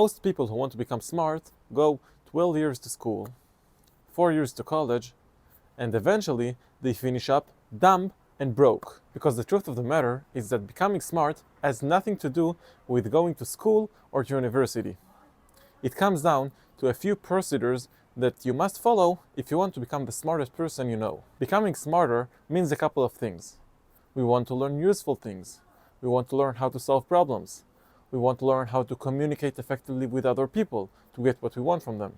Most people who want to become smart go 12 years to school, 4 years to college, and eventually they finish up dumb and broke. Because the truth of the matter is that becoming smart has nothing to do with going to school or to university. It comes down to a few procedures that you must follow if you want to become the smartest person you know. Becoming smarter means a couple of things. We want to learn useful things. We want to learn how to solve problems. We want to learn how to communicate effectively with other people to get what we want from them.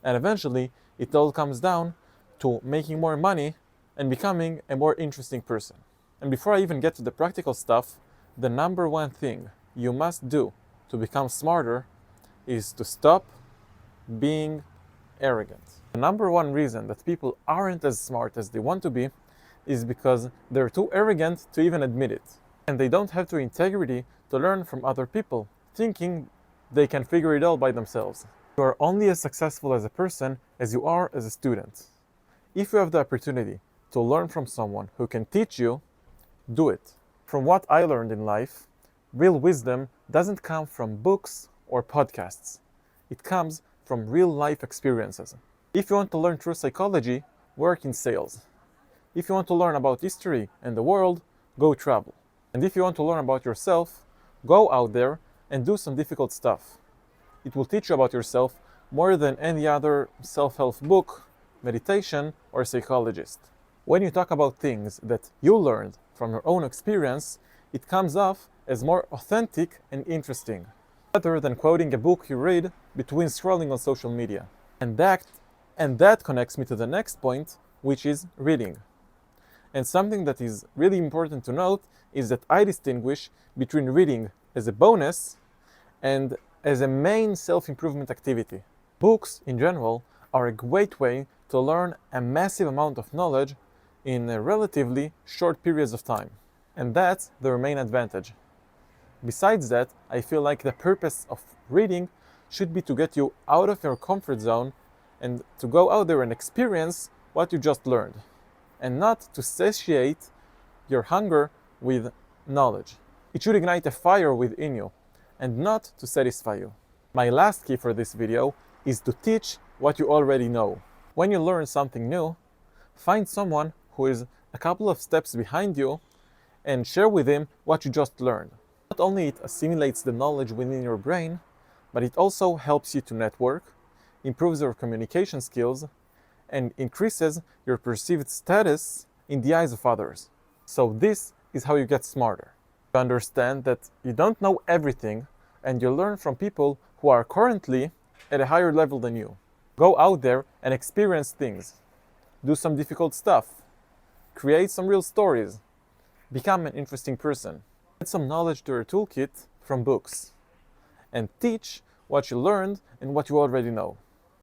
And eventually, it all comes down to making more money and becoming a more interesting person. And before I even get to the practical stuff, the number one thing you must do to become smarter is to stop being arrogant. The number one reason that people aren't as smart as they want to be is because they're too arrogant to even admit it. And they don't have the integrity to learn from other people, thinking they can figure it all by themselves. You are only as successful as a person as you are as a student. If you have the opportunity to learn from someone who can teach you, do it. From what I learned in life, real wisdom doesn't come from books or podcasts. It comes from real life experiences. If you want to learn true psychology, work in sales. If you want to learn about history and the world, go travel. And if you want to learn about yourself, go out there and do some difficult stuff. It will teach you about yourself more than any other self-help book, meditation, or psychologist. When you talk about things that you learned from your own experience, it comes off as more authentic and interesting, rather than quoting a book you read between scrolling on social media. And that connects me to the next point, which is reading. And something that is really important to note is that I distinguish between reading as a bonus and as a main self-improvement activity. Books, in general, are a great way to learn a massive amount of knowledge in a relatively short periods of time. And that's their main advantage. Besides that, I feel like the purpose of reading should be to get you out of your comfort zone and to go out there and experience what you just learned, and not to satiate your hunger with knowledge. It should ignite a fire within you, and not to satisfy you. My last key for this video is to teach what you already know. When you learn something new, find someone who is a couple of steps behind you and share with him what you just learned. Not only it assimilates the knowledge within your brain, but it also helps you to network, improves your communication skills, and increases your perceived status in the eyes of others. So this is how you get smarter. You understand that you don't know everything, and you learn from people who are currently at a higher level than you. Go out there and experience things. Do some difficult stuff. Create some real stories. Become an interesting person. Add some knowledge to your toolkit from books. And teach what you learned and what you already know.